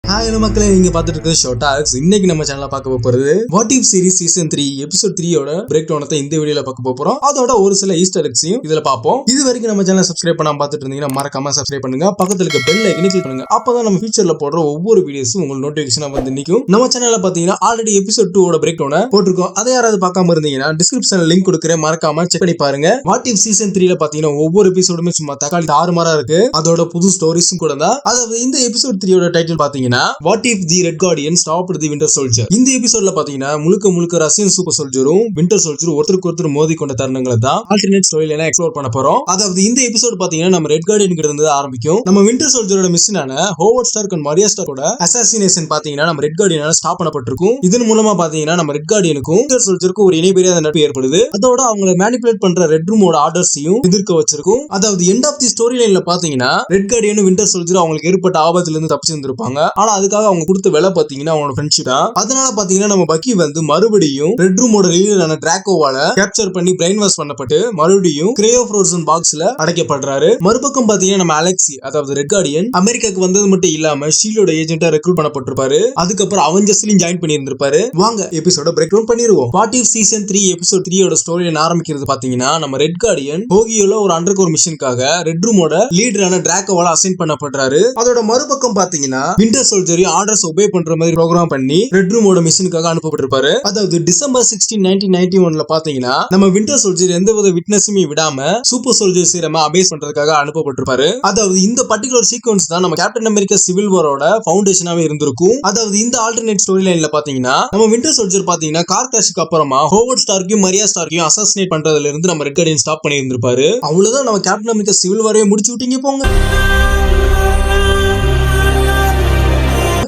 Hello மக்களே, நீங்க பார்த்துட்டு இருக்கிறது ஷார்ட். இன்னைக்கு நம்ம சேனல்ல பார்க்க போறது what if series season 3 episode 3 break டவுனை இந்த வீடியோல பார்க்க போறோம். அதோட ஒரு சில ஈஸ்டர் எக்ஸையும் இதுல பார்ப்போம். இது வரைக்கும் நம்ம சேனலை சப்ஸ்கிரைப் பண்ணாம பார்த்துட்டு இருந்தீங்கன்னா மறக்காம சப்ஸ்கிரைப் பண்ணுங்க. பக்கத்துல இருக்க பெல் ஐகானை கிளிக் பண்ணுங்க. அப்பதான் நம்ம ஃபியூச்சர்ல போடுற ஒவ்வொரு வீடியோஸும் உங்களுக்கு நோட்டிபிகேஷனா வந்து நிக்கும். நம்ம சேனல்ல பாத்தீங்கன்னா ஆல்ரெடி எபிசோட் 2 பிரேக் டவுனை போட்டிருக்கோம். அதை யாராவது பார்க்காம இருந்தீங்கன்னா டிஸ்கிரிப்ஷன்ல லிங்க் கொடுக்குறேன், மறக்காம செக் பண்ணி பாருங்க. வாட் இஃப் சீசன் 3 பாத்தீங்கன்னா ஒவ்வொரு எபிசோடுமே சும்மா தக்காளி தாறுமாறா இருக்கு. அதோட புது ஸ்டோரிஸும் கூட தான். அதாவது இந்த எபிசோட் 3 டைட்டில் பாத்தீங்கன்னா what if the red Guardian stopped the winter soldier. இந்த எபிசோட்ல பாத்தீங்கன்னா முழுக்க ரஷ்யன் சூப்பர் சோல்ஜரும் விண்டர் சோல்ஜரும் ஒருத்தருக்கு ஒருத்தர் மோதி கொண்ட தருணங்களை தான் ஆல்டர்னேட் ஸ்டோரியில எக்ஸ்ப்ளோர் பண்ண போறோம். அதாவது இந்த எபிசோட் பாத்தீங்கன்னா நம்ம ரெட் கார்டியன் கிட்ட இருந்து ஆரம்பிக்கும். நம்ம விண்டர் சோல்ஜரோட மிஷனான ஹோவர்ட் ஸ்டார்க் அண்ட் மரியா ஸ்டார்க்கோட அசாசினேஷன் பாத்தீங்கன்னா நம்ம ரெட் கார்டியனால ஸ்டாப் பண்ணப்பட்டிருக்கும். இதன் மூலமா பாத்தீங்கன்னா நம்ம ரெட் கார்டியனுக்கும் விண்டர் சோல்ஜருக்கும் ஒரு இணைபிரியாத நட்பு ஏற்படுது. அதோட அவங்களை மேனிபுலேட் பண்ற ரெட் ரூமோட ஆர்டர்ஸையும் எதிர்க்க வச்சிருக்கும். அதாவது எண்ட் ஆஃப் தி ஸ்டோரி லைன்ல பாத்தீங்கன்னா ரெட் கார்டியனும் விண்டர் சோல்ஜரும் அவங்களுக்கு ஏற்பட்ட ஆபத்துல இருந்து தப்பிச்சு இருந்திருப்பாங்க. ஆனா அதுக்காக அவங்க கொடுத்த வேலை பாத்தீங்கன்னா அவங்களோட ஃப்ரெண்ட்ஷிப் தான். அதனால பாத்தீங்கன்னா நம்ம பக்கி வந்து மறுபடியும் ரெட் ரூமோட லீடரான டிராக்கோவால கேப்சர் பண்ணி பிரெயின் வாஷ் பண்ணப்பட்டு மறுபடியும் கிரையோ ஃப்ரோசன் பாக்ஸ்ல அடைக்கப்படுறாரு. மறுபக்கம் பாத்தீங்கன்னா நம்ம அலெக்சி, அதாவது ரெட் கார்டியன் அமெரிக்காக்கு வந்தது மட்டும் இல்லாம ஷீல்டோட ஏஜென்ட்டா ரெக்ரூட் பண்ணப்பட்டிருப்பாரு. அதுக்கப்புறம் அவெஞ்சர்ஸ்லயும் ஜாயின் பண்ணி இருந்திருப்பாரு. வாங்க எபிசோட பிரேக் டவுன் பண்ணிடுவோம். What if season 3 episode 3 story ஆரம்பிக்கிறது பாத்தீங்கன்னா நம்ம ரெட் கார்டியன் டோக்கியோல ஒரு அண்டர் கோர் மிஷனுக்காக ரெட் ரூமோட லீடரான டிராக்கோவால அசைன் பண்ணப்படுறாரு. அதோட மறுபக்கம் பாத்தீங்கன்னா விண்டர் சோல்ஜர் ஆர்டர்ஸ் ஒபே பண்ற மாதிரி ப்ரோக்ராம் பண்ணி ரெட் ரூமோட மிஷனுக்காக அனுப்பப்பட்டிருப்பாரு. அதாவது டிசம்பர் 16, 1991ல பாத்தீங்கன்னா நம்ம விண்டர் சோல்ஜர் எந்தவித விட்னஸுமே விடாம சூப்பர் சோல்ஜர் சீரமை அபேஸ் பண்றதுக்காக அனுப்பப்பட்டிருப்பாரு. அதாவது இந்த பர்டிகுலர் சீக்வன்ஸ் தான் நம்ம கேப்டன் அமெரிக்கா சிவில் வாரோட ஃபவுண்டேஷனாவே இருந்திருக்கும். அதாவது இந்த ஆல்டர்னேட் ஸ்டோரி லைன்ல பாத்தீங்கன்னா நம்ம விண்டர் சோல்ஜர் பாத்தீங்கன்னா கார் கிராஷுக்கு அப்புறமா ஹோவர்ட் ஸ்டார்க்கையும் மரியா ஸ்டார்க்கையும் அசாசினேட் பண்றதுல இருந்து நம்ம ரெட் கார்டியன் ஸ்டாப் பண்ணி இருந்திருப்பாரு. அவ்வளவுதான், நம்ம கேப்டன் அமெரிக்கா சிவில் வாரையே முடிச்சு விட்டீங்க போங்க.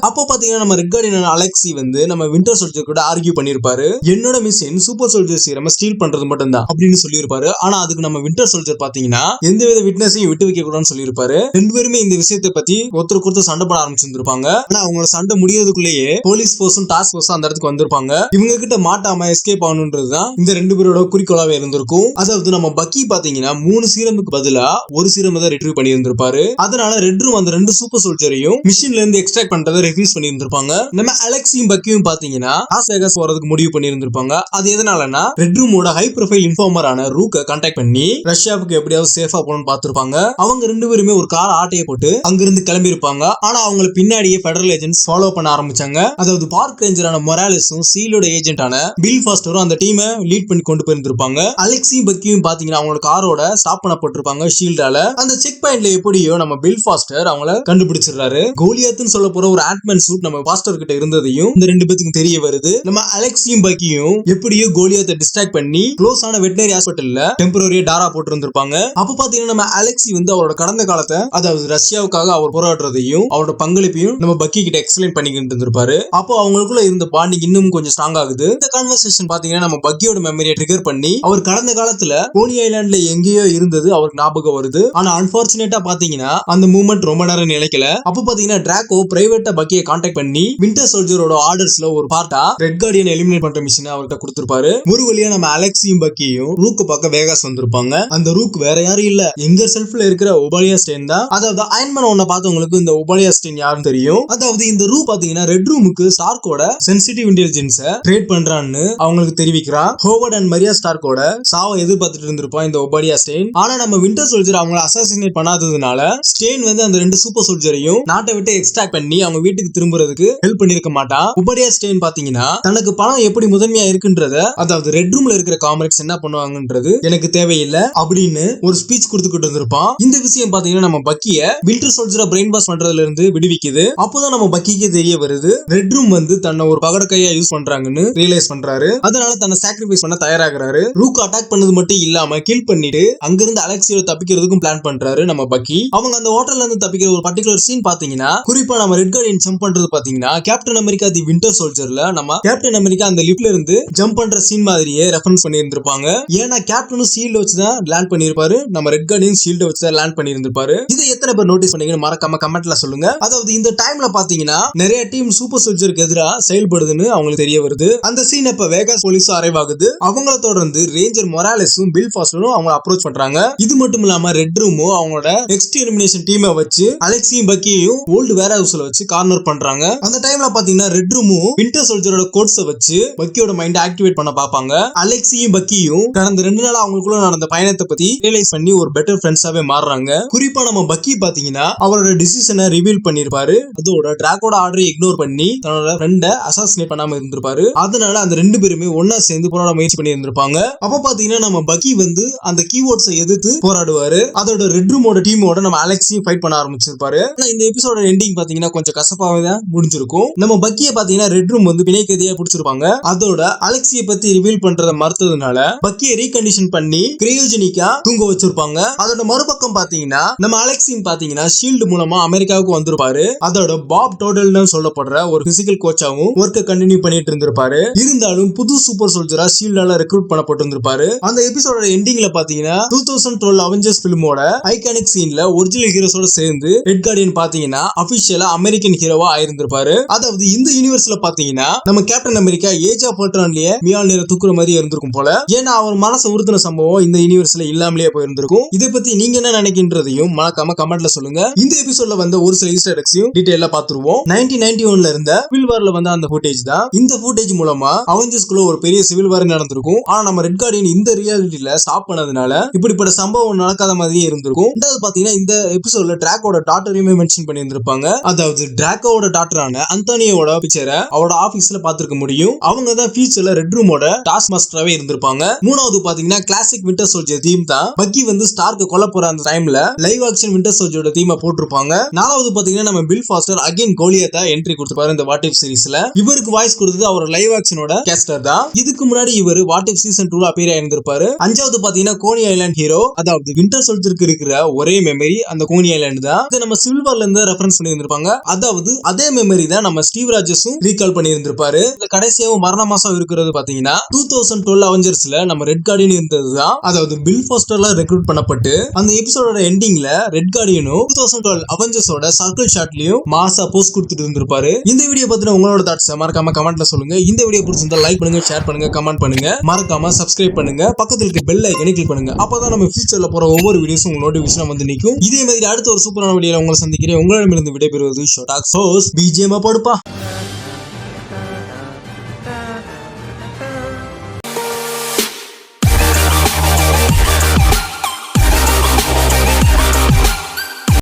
அப்போ பாத்தீங்கன்னா நம்ம ரெட் கார்டியன் அலெக்சி வந்து நம்ம விண்டர் சோல்ஜர் கூட ஆர்கியூ பண்ணிருப்பாரு. என்னோட மிஷன் சூப்பர் சோல்ஜர் சீரமை ஸ்டீல் பண்றது மட்டும் தான் அப்படின்னு சொல்லியிருப்பாரு. ஆனா அதுக்கு நம்ம விண்டர் சோல்ஜர் பாத்தீங்கன்னா எந்தவித விட்னஸையும் விட்டு வைக்க கூடாதுன்னு சொல்லியிருப்பாரு. ரெண்டு பேருமே இந்த விஷயத்தை பத்தி ஒருத்தருக்கு ஒருத்தர் சண்டை போட ஆரம்பிச்சிருந்திருப்பாங்க. ஆனா அவங்களோட சண்டை முடியறதுக்குள்ளேயே போலீஸ் போர்ஸும் டாஸ்க் போர்ஸும் அந்த இடத்துக்கு வந்திருப்பாங்க. இவங்க கிட்ட மாட்டாம எஸ்கேப் ஆகணும்ன்றதுதான் இந்த ரெண்டு பேரோட குறிக்கோளாவே இருந்திருக்கும். அதாவது நம்ம பக்கி பாத்தீங்கன்னா 3 சீரமுக்கு பதிலா ஒரு சீரம் தான் ரிட்ரீவ் பண்ணி இருந்திருப்பாரு. அதனால ரெட் ரூம் அந்த 2 சூப்பர் சோல்ஜரையும் மிஷின்ல இருந்து எக்ஸ்ட்ராக்ட் பண்றதை ரெஃப்யூஸ் பண்ணி இருந்திருப்பாங்க. நம்ம அலெக்ஸியும் பக்கியும் பாத்தீங்கன்னா லாஸ் வேகாஸ் போறதுக்கு முடிவு பண்ணி இருந்திருப்பாங்க. அது எதனாலனா ரெட் ரூமோட ஹை ப்ரொஃபைல் இன்ஃபார்மரான ரூக்க கான்டாக்ட் பண்ணி ரஷ்யாவுக்கு எப்படியாவது சேஃபா போகணும்னு பாத்துருப்பாங்க. அவங்க ரெண்டு பேருமே ஒரு கார் ஆட்டையை போட்டு அங்கிருந்து கிளம்பி இருப்பாங்க. ஆனா அவங்களை பின்னாடியே பெடரல் ஏஜென்ட்ஸ் ஃபாலோ பண்ண ஆரம்பிச்சாங்க. அதாவது பார்க் ரேஞ்சரான மொராலிஸும் சீலோட ஏஜென்ட்டான பில் ஃபாஸ்டரும் அந்த டீமை லீட் பண்ணி கொண்டு போயிருந்திருப்பாங்க. அலெக்ஸியும் பக்கியும் பாத்தீங்கன்னா அவங்களோட காரோட ஸ்டாப் பண்ணப்பட்டிருப்பாங்க ஷீல்டால. அந்த செக் பாயிண்ட்ல எப்படியோ நம்ம பில் ஃபாஸ்டர் அவங்கள கண்டுபிடிச்சிடுறாரு. கோலியாத்னு சொல்ல போற ஒரு ஆட்மேன் சூட் நம்ம பாஸ்டர் கிட்ட இருந்ததையும் இந்த ரெண்டு பேத்துக்கும் தெரிய வருது. நம்ம அலெக்ஸியும் பக்கியும் எப்படியோ கோலியாத்தை டிஸ்ட்ராக்ட் பண்ணி க்ளோஸ் ஆன வெட்டனரி ஹாஸ்பிட்டல்ல டெம்பரரியா டாரா போட்டு இருந்திருப்பாங்க. அப்ப பாத்தீங்கன்னா நம்ம அலெக்ஸி வந்து அவரோட கடந்த காலத்தை, அதாவது ரஷ்யாவுக்காக அவர் போராடுறதையும் அவரோட பங்களிப்பையும் நம்ம பக்கி கிட்ட எக்ஸ்பிளைன் பண்ணிக்கிட்டு இருந்திருப்பாரு. அப்போ அவங்களுக்குள்ள இருந்த பாண்டிங் இன்னும் கொஞ்சம் ஸ்ட்ராங் ஆகுது. இந்த கான்வர்சேஷன் பாத்தீங்கன்னா நம்ம பக்கியோட மெமரியை ட்ரிகர் பண்ணி அவர் கடந்த காலத்துல போனி ஐலாண்ட்ல எங்கேயோ இருந்தது அவருக்கு ஞாபகம் வருது. ஆனா அன்பார்ச்சுனேட்டா பாத்தீங்கன்னா அந்த மூமெண்ட் ரொம்ப நேரம் நிலைக்கல. அப்ப பாத்தீங்கன்னா டிராக்கோ பிரைவேட்டா பக்கியை கான்டாக்ட் பண்ணி விண்டர் சோல்ஜரோட ஆர்டர்ஸ்ல ஒரு பார்ட்டா ரெட் கார்டியன் எலிமினேட் பண்ற மிஷனை அவர்கிட்ட கொடுத்திருப்பாரு. ஒரு வழியா நம்ம அலெக்ஸியும் பக்கியும் ரூக் பார்க்க வேகாஸ் வந்திருப்பாங்க. அந்த ரூக் வேற யாரும் இல்ல, எங்க செல்ஃப்ல இருக்கிற ஒபாலியா ஸ்டெயின் தான். அதாவது அயன்மேன் ஒன்ன பார்த்தவங்களுக்கு இந்த ஒபாலியா ஸ்டெயின் யாருன்னு தெரியும். அதாவது இந்த ரூக் பாத்தீங்கன்னா ரெட் ரூமுக்கு ஸ்டார்க்கோட சென்சிட்டிவ் இன்டெலிஜென்ஸை ட்ரேட் பண்றான்னு அவங்களுக்கு தெரிவிக்கிறான். ஹோவர்ட் அண்ட் மரியா ஸ்டார்க்கோட சாவை எதிர்பார்த்துட்டு இருந்திருப்பான் இந்த ஒபாலியா ஸ்டெயின். ஆனா நம்ம விண்டர் சோல்ஜர் அவங்களை அசாசினேட் பண்ணாததுனால ஸ்டெயின் வந்து அந்த 2 சூப்பர் சோல்ஜரையும் நாட்டை விட்டு எக்ஸ்ட்ராக்ட் பண்ணி அவங்க வீட்டுக்கு திரும்புறதுக்கு ஹெல்ப் பண்ணிருக்க மாட்டான். ஒபாலியா ஸ்டெயின் பாத்தீங்கன்னா தனக்கு பணம் எப்படி முதன்மையா இருக்குன்றத, அதாவது ரெட் ரூம்ல இருக்கிற காம்ரேட்ஸ் என்ன பண்ணுவாங்கன்றது எனக்கு தேவையில்லை அப்படின்னு ஒரு ஸ்பீச் கொடுத்துக்கிட்டு இருந்திருப்பான். இந்த விஷயம் பாத்தீங்கன்னா நம்ம பக்கிய விண்டர் சோல்ஜரை பிரெயின் வாஷ் பண்றதுல இருந்து விடுவிக்குது. அப்போதான் நம்ம பக்கிக்கு தெரிய வருது ரெட் ரூம் வந்து தன்னை ஒரு பகடக்கையா யூஸ் பண்றாங்கன்னு ரியலைஸ் பண்றாரு. அதனால தன்னை சாக்ரிஃபைஸ் பண்ண தயாராகிறாரு. ரூக் அட்டாக் பண்ணது மட்டும் இல்லாம கில் பண்ணிட்டு அங்கிருந்து அலெக்சியோட தப்பிக்கிறதுக்கும் பிளான் பண்றாரு நம்ம பக்கி. அவங்க அந்த ஹோட்டல்ல இருந்து தப்பிக்கிற ஒரு பர்டிகுலர் சீன் பாத்தீங்கன்னா குறிப்பா நம்ம ரெட் கார்டியன் ஜம்ப் பண்றது பாத்தீங்கன்னா கேப்டன் அமெரிக்கா தி விண்டர் சோல்ஜர்ல நம்ம கேப்டன் அமெரிக்கா அந்த லிப்ட்ல இருந்து ஜம்ப் பண்ற சீன் மாதிரியே ரெஃபரன்ஸ் பண்ணி இருந்திருப்பாங்க. ஏன்னா கேப்டனும் ஷீல்ட் வச்சு தான் லேண்ட் பண்ணிருப்பாரு, நம்ம ரெட் கார்டியன் ஷீல்ட் வச்சு தான் லேண்ட் பண்ணி இருந்திருப்பாரு. இதை எத்தனை பேர் நோட்டீஸ் பண்ணீங்கன்னு மறக்காம கமெண்ட்ல சொல்லுங்க. அதாவது இந்த டைம்ல பாத்தீங்கன்னா நிறைய டீம் சூப்பர் சோல்ஜருக்கு எதிராக செயல்படுதுன்னு அவங்களுக்கு தெரிய வருது. அந்த சீன் இப்ப வேகாஸ் போலீஸும் அரைவ் ஆகுது. அவங்கள தொடர்ந்து ரேஞ்சர் மொராலிஸும் பில் ஃபாஸ்டரும் அவங்க அப்ரோச் பண்றாங்க. இது மட்டும் இல்லாம ரெட் ரூமும் அவங்களோட எக்ஸ்டெர்மினேஷன் டீமை வச்சு அலெக்ஸியும் பக்கியையும் ஓல்டு வேர் ஹவுஸ்ல வச்சு கார்னர் பண்றாங்க. அந்த டைம்ல பாத்தீங்கன்னா ரெட் ரூமும் வின்டர் சோல்ஜரோட கோட்ஸை வச்சு பக்கியோட மைண்ட் ஆக்டிவேட் பண்ண பாப்பாங்க. அலெக்சியும் பக்கியும் கடந்த 2 நாள் அவங்களுக்குள்ள நடந்த பயணத்தை பத்தி ரியலைஸ் பண்ணி ஒரு பெட்டர் ஃப்ரெண்ட்ஸாவே மாறுறாங்க. குறிப்பா நம்ம பக்கி பாத்தீங்கன்னா அவரோட டிசிஷனை ரிவீல் பண்ணிருப்பாரு. அதோட டிராக்கோட ஆர்டரை இக்னோர் பண்ணி தன்னோட ஃப்ரெண்டை அசாசினேட் பண்ணாம இருந்திருப்பாரு. அதனால அந்த 2 பேருமே ஒன்னா சேர்ந்து போராட முயற்சி பண்ணி இருந்திருப்பாங்க. அப்ப பாத்தீங்கன்னா நம்ம பக்கி வந்து அந்த கீவேர்ட்ஸை எதிர்த்து போராடுவாரு. அதோட ரெட் ரூமோட டீமோட நம்ம அலெக்சியும் ஃபைட் பண்ண ஆரம்பிச்சிருப்பாரு. இந்த எபிசோட எண்டிங் பாத்தீங்கன்னா கொஞ்சம் கசப்பாவே தான் முடிஞ்சிருக்கும். நம்ம பக்கியை பாத்தீங்கன்னா ரெட் ரூம் வந்து பிணைக்கதையா பிடிச்சிருப்பாங்க. அதோட அலெக்சியை பத்தி ரிவீல் பண்றத மறுத்ததுனால பக்கியை ரீகண்டிஷன் பண்ணி கிரையோஜெனிக்கா தூங்க வச்சிருப்பாங்க. அதோட மறுபக்கம் பாத்தீங்கன்னா நம்ம அலெக்சியும் பாத்தீங்கன்னா ஷீல்டு மூலமா அமெரிக்காவுக்கு வந்திருப்பாரு. அதோட பாப் டோட்டல்னு சொல்லப்படுற ஒரு பிசிக்கல் கோச்சாவும் ஒர்க்க கண்டினியூ பண்ணிட்டு இருந்திருப்பாரு. இருந்தாலும் புது சூப்பர் சோல்ஜரா ஷீல்டால ரெக்ரூட் பண்ணப்பட்டு இருந்திருப்பாரு. அந்த எபிசோட எண்டிங்ல பாத்தீங்கன்னா 2012 அவெஞ்சர்ஸ் பிலிமோட ஐகானிக் சீன்ல ஒரிஜினல் ஹீரோஸோட சேர்ந்து ரெட் கார்டியன் பாத்தீங்கன்னா அபிஷியலா அமெரிக்கன் ஹீரோவா ஆயிருந்திருப்பாரு. அதாவது இந்த யூனிவர்ஸ்ல பாத்தீங்கன்னா நம்ம கேப்டன் அமெரிக்கா ஏஜ் ஆஃப் அல்ட்ரான்லயே மியால் நேர தூக்குற மாதிரி இருந்திருக்கும் போல. ஏன்னா அவர் மனசு உறுத்தின சம்பவம் இந்த யூனிவர்ஸ்ல இல்லாமலே போயிருந்திருக்கும். இதை பத்தி நீங்க என்ன நினைக்கின்றதையும் மறக்காம கமெண்ட்ல சொல்லுங்க. இந்த எபிசோட்ல வந்த ஒரு சில ஈஸ்டர் எக்ஸையும் டீடைலா பாத்துருவோம். 1991ல இருந்த சிவில் வார்ல வந்த அந்த ஃபுட்டேஜ் தான். இந்த ஃபுட்டேஜ் மூலமா அவெஞ்சர்ஸ்குள்ள ஒரு பெரிய சிவில் வார் நடந்திருக்கும். ஆனா நம்ம ரெட் கார்டியன் இந்த ரியாலிட்டில ஸ்டாப் பண்ணதுனால இப்படிப்பட்ட சம்பவம் நடக்காத மாதிரி இருந்திருக்கும். ரெண்டாவது பாத்தீங்கன்னா இந்த எபிசோட்ல டிராக்கோட டாட்டரையுமே மென்ஷன் பண்ணி இருந்திருப்பாங்க. அதாவது டிராக்கோட டாட்டரான அந்தோனியோட பிக்சரை அவரோட ஆபீஸ்ல பாத்துருக்க முடியும். அவங்க தான் ஃபியூச்சர்ல ரெட் ரூமோட டாஸ்க் மாஸ்டராவே இருந்திருப்பாங்க. மூணாவது பாத்தீங்கன்னா கிளாசிக் வின்டர் சோல்ஜர் தீம் தான். பக்கி வந்து ஸ்டார்க்கு கொல்ல போற அந்த டைம்ல லைவ் ஆக்ஷன் வின்டர் சோல்ஜரோட தீமை போட்டிருப்பாங்க. நாலாவது பாத்தீங்கன்னா நம்ம பில் ஃபாஸ்டர் அகைன் கோலியத்தா என்ட்ரி கொடுத்திருப்பாரு இந்த வாட் இஃப் சீரிஸ்ல. இவருக்கு வாய்ஸ் கொடுத்தது அவர் லைவ் ஆக்ஷனோட கேஸ்டர் தான். இதுக்கு முன்னாடி இவர் வாட் இஃப் சீசன் 2ல அப்பியர் ஆயிருந்திருப்பாரு. அஞ்சாவது பாத்தீங்கன்னா கோனி ஐலாண்ட் ஹீரோ. அதாவது வின்டர் சோல்ஜருக்கு இருக்கிற ஒரே மெமரி அந்த கோனி ஐலாண்ட் தான். இதை நம்ம சிவில் வார்ல இருந்து ரெஃபரன்ஸ் பண்ணி இருந்திருப்பாங்க. அதாவது அதே மெமரி தான் நம்ம ஸ்டீவ் ராஜஸும் ரீகால் பண்ணி இருந்திருப்பாரு. கடைசியாவும் மரண மாசம் இருக்கிறது பாத்தீங்கன்னா 2012 அவெஞ்சர்ஸ்ல நம்ம ரெட் கார்டியன் இருந்ததுதான். அதாவது பில் ஃபாஸ்டர்ல ரெக்ரூட் பண்ணப்பட்டு அந்த எபிசோட எண்டிங்ல ரெட் கார்டியனும் 2012 அவெஞ்சர்ஸோட சர்க்கிள் ஷாட்லயும் மாசா போஸ்ட் கொடுத்துட்டு இருந்திருப்பாரு. இந்த வீடியோ பத்தின உங்களோட தாட்ஸ் மறக்காம கமெண்ட்ல சொல்லுங்க. இந்த வீடியோ பிடிச்சிருந்தா லைக் பண்ணுங்க, ஷேர் பண்ணுங்க, கமெண்ட் பண்ணுங்க, மறக்காம சப்ஸ்கிரைப் பண்ணுங்க, பக்கத்துல இருக்க பெல் ஐகானை கிளிக் பண்ணுங்க. அப்பதான் நம்ம ஃபியூச்சர்ல போற ஒவ்வொரு வீடியோஸும் உங்க நோட்டிபிகேஷன் வந்து நிக்கும். இதே மாதிரி அடுத்த ஒரு சூப்பரான வீடியோல உங்களை சந்திக்கிறேன். உங்களிடமிருந்து விடைபெறுவது ஷோடாக் சோஸ். பிஜிஎம் படுப்பா.